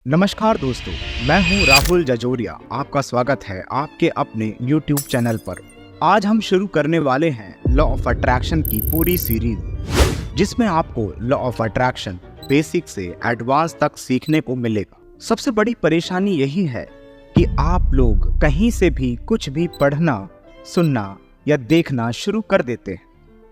नमस्कार दोस्तों, मैं हूं राहुल जजोरिया। आपका स्वागत है आपके अपने YouTube चैनल पर। आज हम शुरू करने वाले हैं लॉ ऑफ अट्रैक्शन की पूरी सीरीज, जिसमें आपको लॉ ऑफ अट्रैक्शन बेसिक से एडवांस तक सीखने को मिलेगा। सबसे बड़ी परेशानी यही है कि आप लोग कहीं से भी कुछ भी पढ़ना, सुनना या देखना शुरू कर देते हैं।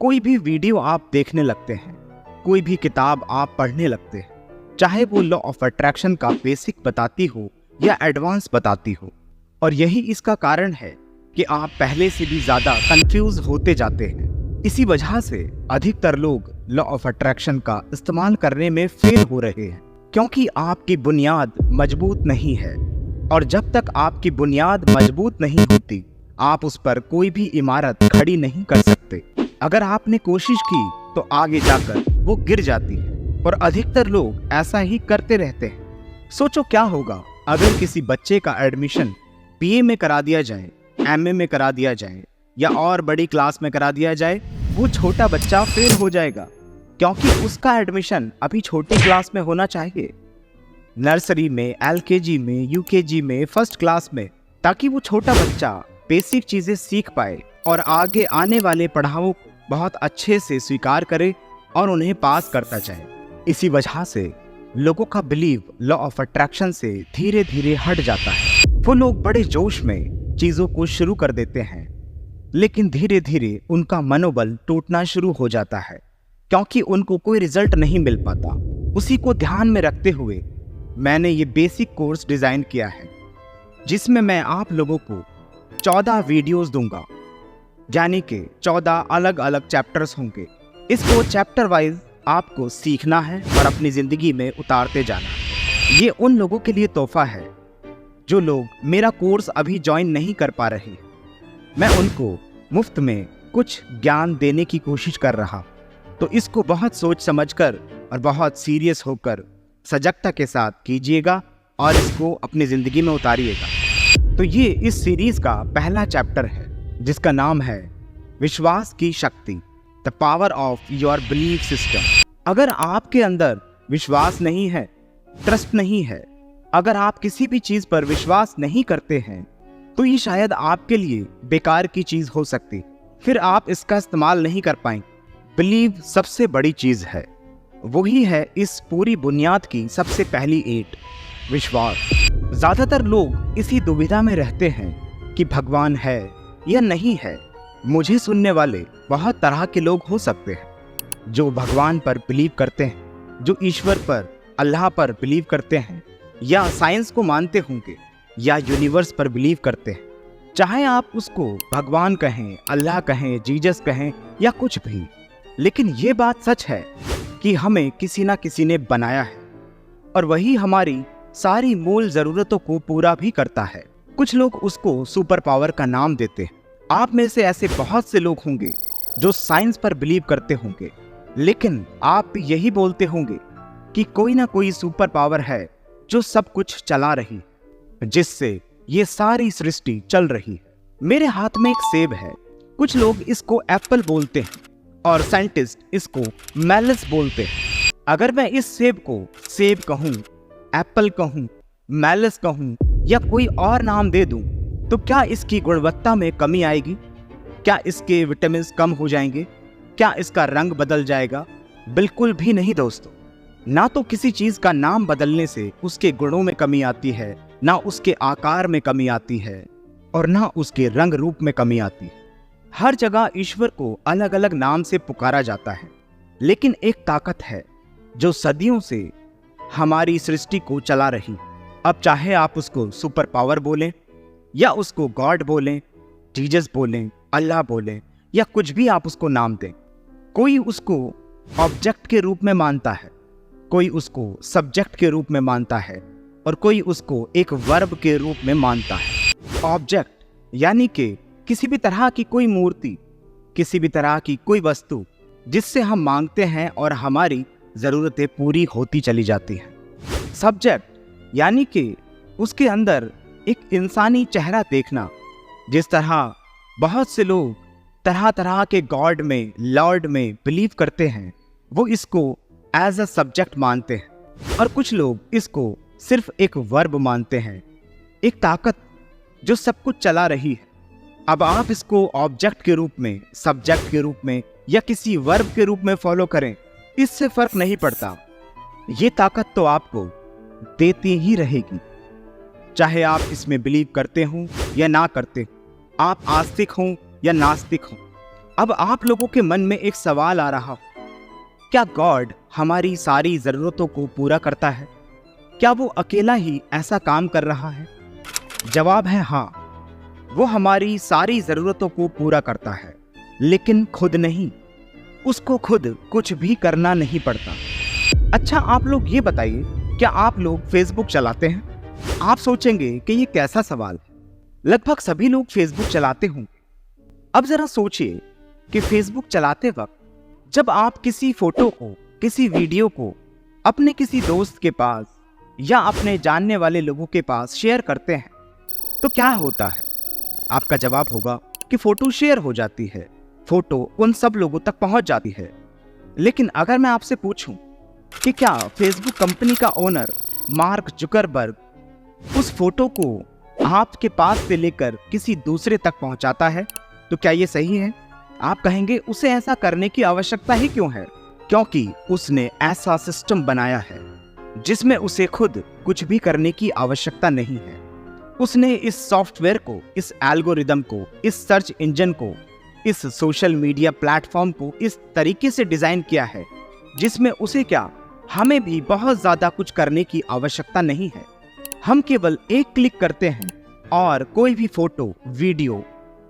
कोई भी वीडियो आप देखने लगते हैं, कोई भी किताब आप पढ़ने लगते हैं, चाहे वो लॉ ऑफ अट्रैक्शन का बेसिक बताती हो या एडवांस बताती हो। और यही इसका कारण है कि आप पहले से भी ज़्यादा कंफ्यूज होते जाते हैं। इसी वजह से अधिकतर लोग लॉ ऑफ अट्रैक्शन का इस्तेमाल करने में फेल हो रहे हैं, क्योंकि आपकी बुनियाद मजबूत नहीं है। और जब तक आपकी बुनियाद मजबूत नहीं होती, आप उस पर कोई भी इमारत खड़ी नहीं कर सकते। अगर आपने कोशिश की तो आगे जाकर वो गिर जाती है, और अधिकतर लोग ऐसा ही करते रहते हैं। सोचो क्या होगा अगर किसी बच्चे का एडमिशन बीए में करा दिया जाए, एमए में करा दिया जाए या और बड़ी क्लास में करा दिया जाए। वो छोटा बच्चा फेल हो जाएगा, क्योंकि उसका एडमिशन अभी छोटी क्लास में होना चाहिए, नर्सरी में, एलकेजी में, यूकेजी में, फर्स्ट क्लास में, ताकि वो छोटा बच्चा बेसिक चीजें सीख पाए और आगे आने वाले पढ़ाओं को बहुत अच्छे से स्वीकार करे और उन्हें पास करता जाए। इसी वजह से लोगों का बिलीव लॉ ऑफ अट्रैक्शन से धीरे धीरे हट जाता है। वो लोग बड़े जोश में चीजों को शुरू कर देते हैं, लेकिन धीरे धीरे उनका मनोबल टूटना शुरू हो जाता है, क्योंकि उनको कोई रिजल्ट नहीं मिल पाता। उसी को ध्यान में रखते हुए मैंने ये बेसिक कोर्स डिजाइन किया है, जिसमें मैं आप लोगों को 14 वीडियोस दूंगा, यानी कि 14 अलग अलग चैप्टर्स होंगे। इसको चैप्टर वाइज आपको सीखना है और अपनी जिंदगी में उतारते जाना है। ये उन लोगों के लिए तोहफा है जो लोग मेरा कोर्स अभी ज्वाइन नहीं कर पा रहे। मैं उनको मुफ्त में कुछ ज्ञान देने की कोशिश कर रहा, तो इसको बहुत सोच समझकर और बहुत सीरियस होकर सजगता के साथ कीजिएगा और इसको अपनी जिंदगी में उतारिएगा। तो ये इस सीरीज का पहला चैप्टर है, जिसका नाम है विश्वास की शक्ति, the power of your belief system. अगर आपके अंदर विश्वास नहीं है, ट्रस्ट नहीं है, अगर आप किसी भी चीज पर विश्वास नहीं करते हैं, तो ये शायद आपके लिए बेकार की चीज हो सकती, फिर आप इसका इस्तेमाल नहीं कर पाएंगे। बिलीव सबसे बड़ी चीज है, वही है इस पूरी बुनियाद की सबसे पहली ईंट, विश्वास। ज्यादातर लोग इसी दुविधा में रहते हैं कि भगवान है या नहीं है। मुझे सुनने वाले बहुत तरह के लोग हो सकते हैं, जो भगवान पर बिलीव करते हैं, जो ईश्वर पर, अल्लाह पर बिलीव करते हैं, या साइंस को मानते होंगे, या यूनिवर्स पर बिलीव करते हैं। चाहे आप उसको भगवान कहें, अल्लाह कहें, जीसस कहें या कुछ भी, लेकिन ये बात सच है कि हमें किसी ना किसी ने बनाया है, और वही हमारी सारी मूल ज़रूरतों को पूरा भी करता है। कुछ लोग उसको सुपर पावर का नाम देते हैं। आप में से ऐसे बहुत से लोग होंगे जो साइंस पर बिलीव करते होंगे, लेकिन आप भी यही बोलते होंगे कि कोई ना कोई सुपर पावर है जो सब कुछ चला रही है, जिससे ये सारी सृष्टि चल रही है। मेरे हाथ में एक सेब है। कुछ लोग इसको एप्पल बोलते हैं और साइंटिस्ट इसको मेलिस बोलते हैं। अगर मैं इस सेब को सेब कहूँ, एप्पल कहूँ, मेलिस कहूँ या कोई और नाम दे दूँ, तो क्या इसकी गुणवत्ता में कमी आएगी? क्या इसके विटामिन कम हो जाएंगे? क्या इसका रंग बदल जाएगा? बिल्कुल भी नहीं दोस्तों। ना तो किसी चीज का नाम बदलने से उसके गुणों में कमी आती है, ना उसके आकार में कमी आती है, और ना उसके रंग रूप में कमी आती है। हर जगह ईश्वर को अलग अलग नाम से पुकारा जाता है, लेकिन एक ताकत है जो सदियों से हमारी सृष्टि को चला रही। अब चाहे आप उसको सुपर पावर बोलें, या उसको गॉड बोलें, जीसस बोलें, अल्लाह बोलें, या कुछ भी आप उसको नाम दें, कोई उसको ऑब्जेक्ट के रूप में मानता है, कोई उसको सब्जेक्ट के रूप में मानता है, और कोई उसको एक वर्ब के रूप में मानता है। ऑब्जेक्ट यानी कि किसी भी तरह की कोई मूर्ति, किसी भी तरह की कोई वस्तु जिससे हम मांगते हैं और हमारी ज़रूरतें पूरी होती चली जाती हैं। सब्जेक्ट यानी कि उसके अंदर एक इंसानी चेहरा देखना। जिस तरह बहुत से लोग तरह तरह के गॉड में, लॉर्ड में बिलीव करते हैं, वो इसको एज अ सब्जेक्ट मानते हैं, और कुछ लोग इसको सिर्फ एक वर्ब मानते हैं, एक ताकत जो सब कुछ चला रही है। अब आप इसको ऑब्जेक्ट के रूप में, सब्जेक्ट के रूप में या किसी वर्ब के रूप में फॉलो करें, इससे फर्क नहीं पड़ता। ये ताकत तो आपको देती ही रहेगी, चाहे आप इसमें बिलीव करते हो या ना करते हो, आप आस्तिक हो या नास्तिक हो। अब आप लोगों के मन में एक सवाल आ रहा हो, क्या गॉड हमारी सारी ज़रूरतों को पूरा करता है? क्या वो अकेला ही ऐसा काम कर रहा है? जवाब है हाँ, वो हमारी सारी ज़रूरतों को पूरा करता है, लेकिन खुद नहीं। उसको खुद कुछ भी करना नहीं पड़ता। अच्छा, आप लोग ये बताइए, क्या आप लोग फेसबुक चलाते हैं? आप सोचेंगे कि ये कैसा सवाल है, लगभग सभी लोग फेसबुक चलाते होंगे। अब जरा सोचिए कि फेसबुक चलाते वक्त जब आप किसी फोटो को, किसी वीडियो को अपने किसी दोस्त के पास या अपने जानने वाले लोगों के पास शेयर करते हैं, तो क्या होता है? आपका जवाब होगा कि फोटो शेयर हो जाती है, फोटो उन सब लोगों तक पहुंच जाती है। लेकिन अगर मैं आपसे पूछूं कि क्या फेसबुक कंपनी का ओनर मार्क जुकरबर्ग उस फोटो को आपके पास से लेकर किसी दूसरे तक पहुंचाता है, तो क्या ये सही है? आप कहेंगे उसे ऐसा करने की आवश्यकता ही क्यों है? क्योंकि उसने ऐसा सिस्टम बनाया है जिसमें उसे खुद कुछ भी करने की आवश्यकता नहीं है। उसने इस सॉफ्टवेयर को, इस एल्गोरिदम को, इस सर्च इंजन को, इस सोशल मीडिया प्लेटफॉर्म को इस तरीके से डिजाइन किया है जिसमें उसे क्या, हमें भी बहुत ज्यादा कुछ करने की आवश्यकता नहीं है। हम केवल एक क्लिक करते हैं और कोई भी फोटो, वीडियो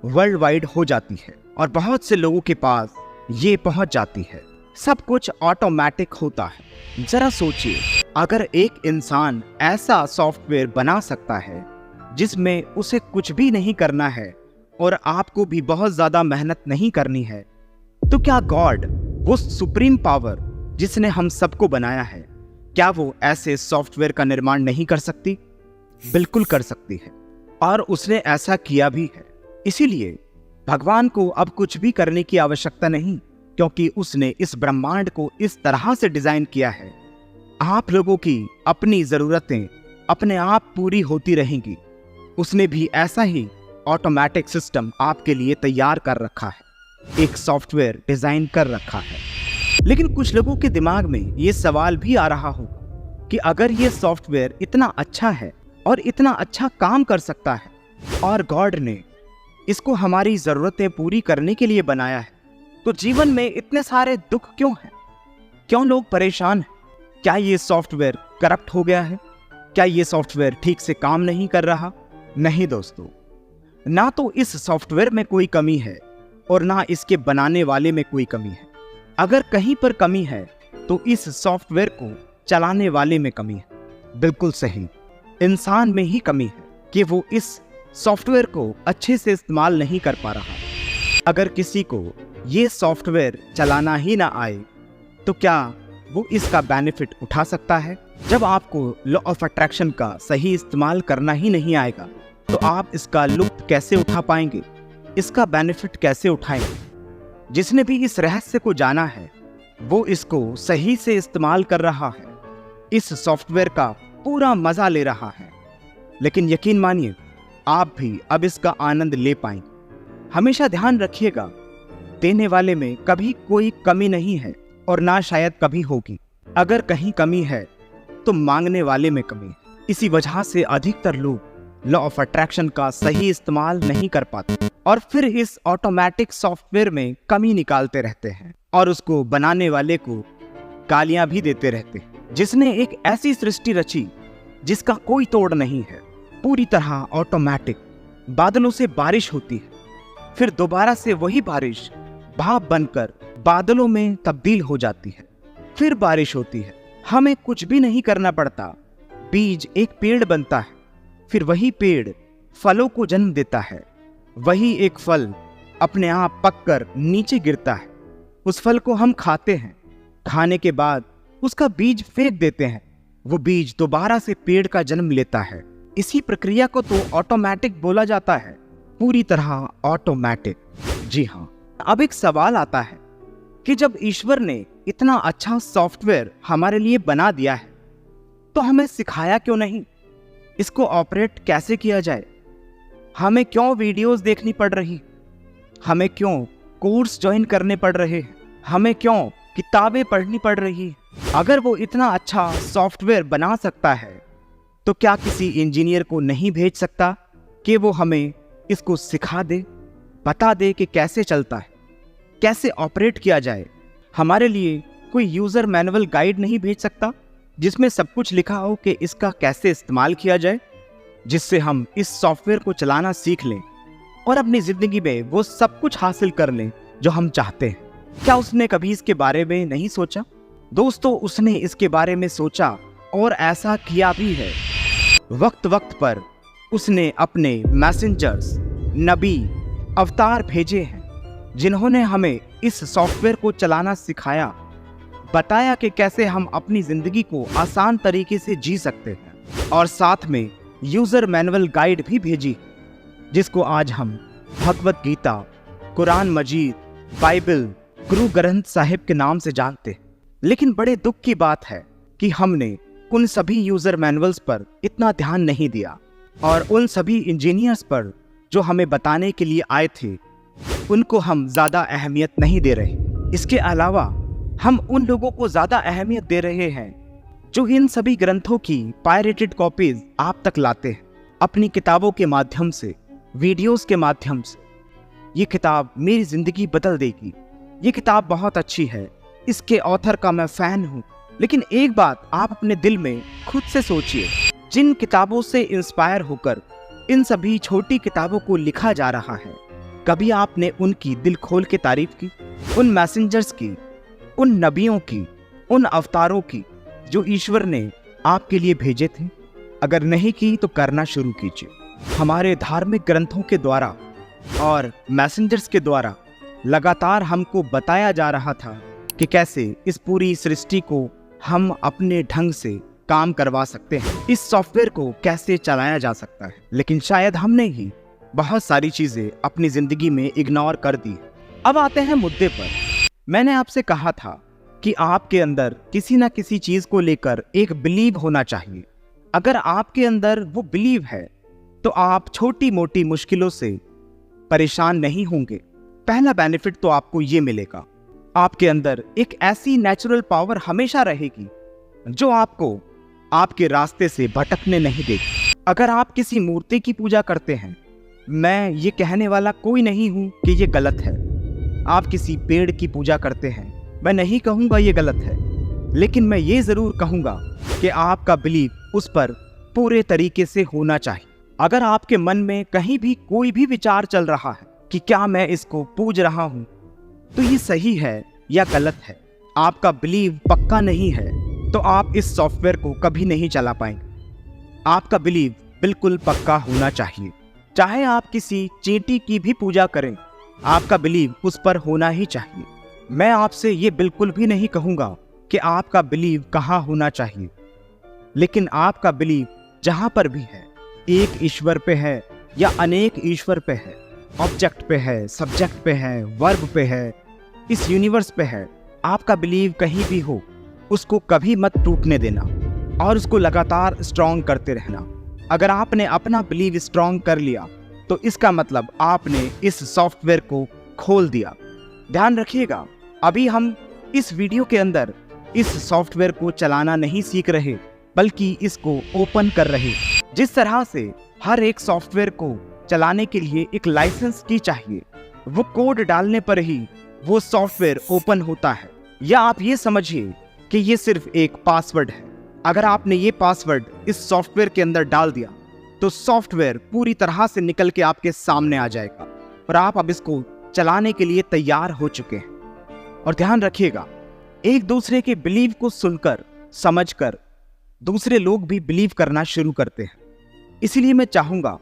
वर्ल्ड वाइड हो जाती है और बहुत से लोगों के पास ये पहुंच जाती है। सब कुछ ऑटोमेटिक होता है। जरा सोचिए, अगर एक इंसान ऐसा सॉफ्टवेयर बना सकता है जिसमें उसे कुछ भी नहीं करना है और आपको भी बहुत ज्यादा मेहनत नहीं करनी है, तो क्या गॉड, वो सुप्रीम पावर जिसने हम सबको बनाया है, क्या वो ऐसे सॉफ्टवेयर का निर्माण नहीं कर सकती? बिल्कुल कर सकती है, और उसने ऐसा किया भी है। इसीलिए भगवान को अब कुछ भी करने की आवश्यकता नहीं, क्योंकि उसने इस ब्रह्मांड को इस तरह से डिजाइन किया है, आप लोगों की अपनी जरूरतें अपने आप पूरी होती रहेंगी। उसने भी ऐसा ही ऑटोमेटिक सिस्टम आपके लिए तैयार कर रखा है, एक सॉफ्टवेयर डिजाइन कर रखा है। लेकिन कुछ लोगों के दिमाग में ये सवाल भी आ रहा होगा कि अगर ये सॉफ्टवेयर इतना अच्छा है और इतना अच्छा काम कर सकता है और गॉड ने इसको हमारी जरूरतें पूरी करने के लिए बनाया है, तो जीवन में इतने सारे दुख क्यों हैं? क्यों लोग परेशान हैं? क्या ये सॉफ्टवेयर करप्ट हो गया है? क्या ये सॉफ्टवेयर ठीक से काम नहीं कर रहा? नहीं दोस्तों, ना तो इस सॉफ्टवेयर में कोई कमी है और ना इसके बनाने वाले में कोई कमी है। अगर कहीं पर कमी है तो इस सॉफ्टवेयर को चलाने वाले में कमी है। बिल्कुल सही, इंसान में ही कमी है कि वो इस सॉफ्टवेयर को अच्छे से इस्तेमाल नहीं कर पा रहा। अगर किसी को ये सॉफ्टवेयर चलाना ही ना आए, तो क्या वो इसका बेनिफिट उठा सकता है? जब आपको लॉ ऑफ अट्रैक्शन का सही इस्तेमाल करना ही नहीं आएगा, तो आप इसका लुत्फ कैसे उठा पाएंगे? इसका बेनिफिट कैसे उठाएंगे? जिसने भी इस रहस्य को जाना है, वो इसको सही से इस्तेमाल कर रहा है, इस सॉफ्टवेयर का पूरा मजा ले रहा है। लेकिन यकीन मानिए, आप भी अब इसका आनंद ले पाएंगे। हमेशा ध्यान रखिएगा, देने वाले में कभी कोई कमी नहीं है और ना शायद कभी होगी। अगर कहीं कमी है तो मांगने वाले में कमी है। इसी वजह से अधिकतर लोग लॉ ऑफ अट्रैक्शन का सही इस्तेमाल नहीं कर पाते और फिर इस ऑटोमेटिक सॉफ्टवेयर में कमी निकालते रहते हैं और उसको बनाने वाले को गालियां भी देते रहते हैं, जिसने एक ऐसी सृष्टि रची जिसका कोई तोड़ नहीं है, पूरी तरह ऑटोमेटिक। बादलों से बारिश होती है, फिर दोबारा से वही बारिश भाप बनकर बादलों में तब्दील हो जाती है, फिर बारिश होती है। हमें कुछ भी नहीं करना पड़ता। बीज एक पेड़ बनता है, फिर वही पेड़ फलों को जन्म देता है, वही एक फल अपने आप पककर नीचे गिरता है। उस फल को हम खाते हैं, खाने के बाद उसका बीज फेंक देते हैं, वो बीज दोबारा से पेड़ का जन्म लेता है। इसी प्रक्रिया को तो ऑटोमेटिक बोला जाता है, पूरी तरह ऑटोमेटिक। जी हाँ, अब एक सवाल आता है कि जब ईश्वर ने इतना अच्छा सॉफ्टवेयर हमारे लिए बना दिया है, तो हमें सिखाया क्यों नहीं? इसको ऑपरेट कैसे किया जाए? हमें क्यों वीडियोस देखनी पड़ रही? हमें क्यों कोर्स ज्वाइन करने पड़ रहे हैं? हमें क्यों किताबें पढ़नी पड़ रही? अगर वो इतना अच्छा सॉफ्टवेयर बना सकता है तो क्या किसी इंजीनियर को नहीं भेज सकता कि वो हमें इसको सिखा दे, बता दे कि कैसे चलता है, कैसे ऑपरेट किया जाए? हमारे लिए कोई यूज़र मैनुअल गाइड नहीं भेज सकता जिसमें सब कुछ लिखा हो कि इसका कैसे इस्तेमाल किया जाए, जिससे हम इस सॉफ्टवेयर को चलाना सीख लें और अपनी ज़िंदगी में वो सब कुछ हासिल कर लें जो हम चाहते हैं? क्या उसने कभी इसके बारे में नहीं सोचा? दोस्तों, उसने इसके बारे में सोचा और ऐसा किया भी है। वक्त वक्त पर उसने अपने मैसेंजर्स, नबी, अवतार भेजे हैं जिन्होंने हमें इस सॉफ्टवेयर को चलाना सिखाया, बताया कि कैसे हम अपनी ज़िंदगी को आसान तरीके से जी सकते हैं, और साथ में यूज़र मैनुअल गाइड भी भेजी जिसको आज हम भगवत गीता, कुरान मजीद, बाइबल, गुरु ग्रंथ साहिब के नाम से जानते हैं। लेकिन बड़े दुख की बात है कि हमने उन सभी यूज़र मैनुअल्स पर इतना ध्यान नहीं दिया और उन सभी इंजीनियर्स पर जो हमें बताने के लिए आए थे उनको हम ज़्यादा अहमियत नहीं दे रहे। इसके अलावा हम उन लोगों को ज़्यादा अहमियत दे रहे हैं जो इन सभी ग्रंथों की पायरेटेड कॉपीज आप तक लाते हैं अपनी किताबों के माध्यम से, वीडियोस के माध्यम से। ये किताब मेरी ज़िंदगी बदल देगी, ये किताब बहुत अच्छी है, इसके ऑथर का मैं फ़ैन हूँ। लेकिन एक बात आप अपने दिल में खुद से सोचिए, जिन किताबों से इंस्पायर होकर इन सभी छोटी किताबों को लिखा जा रहा है, कभी आपने उनकी दिल खोल के तारीफ की? उन मैसेंजर्स की, उन नबियों की, उन अवतारों की जो ईश्वर ने आपके लिए भेजे थे? अगर नहीं की तो करना शुरू कीजिए। हमारे धार्मिक ग्रंथों के द्वारा और मैसेंजर्स के द्वारा लगातार हमको बताया जा रहा था कि कैसे इस पूरी सृष्टि को हम अपने ढंग से काम करवा सकते हैं, इस सॉफ्टवेयर को कैसे चलाया जा सकता है। लेकिन शायद हमने ही बहुत सारी चीजें अपनी जिंदगी में इग्नोर कर दी। अब आते हैं मुद्दे पर। मैंने आपसे कहा था कि आपके अंदर किसी ना किसी चीज को लेकर एक बिलीव होना चाहिए। अगर आपके अंदर वो बिलीव है तो आप छोटी मोटी मुश्किलों से परेशान नहीं होंगे। पहला बेनिफिट तो आपको ये मिलेगा, आपके अंदर एक ऐसी नेचुरल पावर हमेशा रहेगी जो आपको आपके रास्ते से भटकने नहीं देगी। अगर आप किसी मूर्ति की पूजा करते हैं, मैं ये कहने वाला कोई नहीं हूं कि ये गलत है। आप किसी पेड़ की पूजा करते हैं, मैं नहीं कहूँगा ये गलत है, लेकिन मैं ये ज़रूर कहूँगा कि आपका बिलीव उस पर पूरे तरीके से होना चाहिए। अगर आपके मन में कहीं भी कोई भी विचार चल रहा है कि क्या मैं इसको पूज रहा हूँ, तो ये सही है या गलत है, आपका बिलीव पक्का नहीं है, तो आप इस सॉफ्टवेयर को कभी नहीं चला पाएंगे। आपका बिलीव बिल्कुल पक्का होना चाहिए। चाहे आप किसी चींटी की भी पूजा करें, आपका बिलीव उस पर होना ही चाहिए। मैं आपसे ये बिल्कुल भी नहीं कहूँगा कि आपका बिलीव कहाँ होना चाहिए, लेकिन आपका बिलीव जहाँ पर भी है, एक ईश्वर पे है या अनेक ईश्वर पे है, ऑब्जेक्ट पे है, सब्जेक्ट पे है, वर्ब पे है, इस यूनिवर्स पे है, आपका बिलीव कहीं भी हो, उसको कभी मत टूटने देना और उसको लगातार स्ट्रॉन्ग करते रहना। अगर आपने अपना बिलीव स्ट्रॉन्ग कर लिया तो इसका मतलब आपने इस सॉफ्टवेयर को खोल दिया। ध्यान रखिएगा, अभी हम इस वीडियो के अंदर इस सॉफ्टवेयर को चलाना नहीं सीख रहे, बल्कि इसको ओपन कर रहे। जिस तरह से हर एक सॉफ्टवेयर को चलाने के लिए एक लाइसेंस की चाहिए, वो कोड डालने पर ही वो सॉफ्टवेयर ओपन होता है। या आप ये समझिए कि ये सिर्फ एक पासवर्ड है। अगर आपने ये पासवर्ड इस सॉफ्टवेयर के अंदर डाल दिया तो सॉफ्टवेयर पूरी तरह से निकल के आपके सामने आ जाएगा और आप अब इसको चलाने के लिए तैयार हो चुके हैं। और ध्यान रखिएगा, एक दूसरे के बिलीव को सुनकर, समझकर दूसरे लोग भी बिलीव करना शुरू करते हैं। इसीलिए मैं चाहूँगा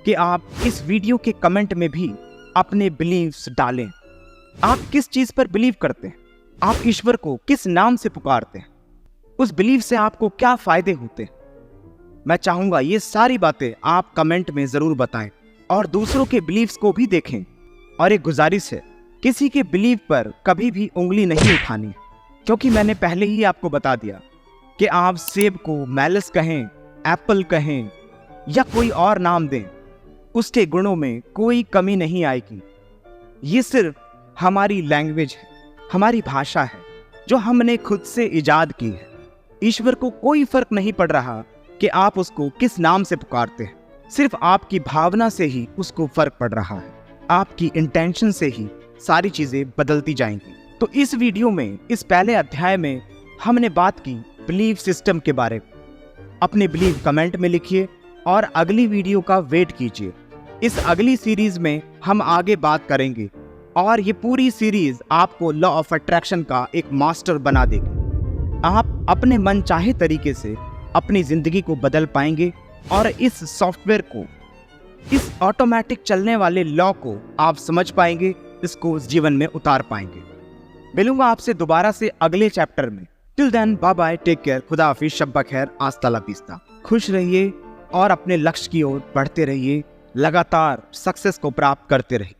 कि आप इस वीडियो के कमेंट में भी अपने बिलीव्स डालें। आप किस चीज़ पर बिलीव करते हैं? आप ईश्वर को किस नाम से पुकारते हैं? उस बिलीव से आपको क्या फ़ायदे होते हैं? मैं चाहूँगा ये सारी बातें आप कमेंट में ज़रूर बताएं और दूसरों के बिलीव्स को भी देखें। और एक गुजारिश है, किसी के बिलीव पर कभी भी उंगली नहीं उठानी, क्योंकि मैंने पहले ही आपको बता दिया कि आप सेब को मैलस कहें, एप्पल कहें या कोई और नाम दें, उसके गुणों में कोई कमी नहीं आएगी। ये सिर्फ हमारी लैंग्वेज है, हमारी भाषा है जो हमने खुद से इजाद की है। ईश्वर को कोई फर्क नहीं पड़ रहा कि आप उसको किस नाम से पुकारते हैं, सिर्फ आपकी भावना से ही उसको फर्क पड़ रहा है। आपकी इंटेंशन से ही सारी चीजें बदलती जाएंगी। तो इस वीडियो में, इस पहले अध्याय में हमने बात की बिलीफ सिस्टम के बारे में। अपने बिलीफ कमेंट में लिखिए और अगली वीडियो का वेट कीजिए। इस अगली सीरीज में हम आगे बात करेंगे और ये पूरी सीरीज आपको लॉ ऑफ अट्रैक्शन का एक मास्टर बना देगी। आप अपने मन चाहे तरीके से अपनी जिंदगी को बदल पाएंगे और इस सॉफ्टवेयर को, इस ऑटोमेटिक चलने वाले लॉ को आप समझ पाएंगे, इसको जीवन में उतार पाएंगे। मिलूंगा आपसे दोबारा से अगले चैप्टर में। Till then, bye bye, take care, खुदा हाफिज, शब्बा खैर, आस्ता ला विस्ता। खुश रहिए और अपने लक्ष्य की ओर बढ़ते रहिए, लगातार सक्सेस को प्राप्त करते रहिए।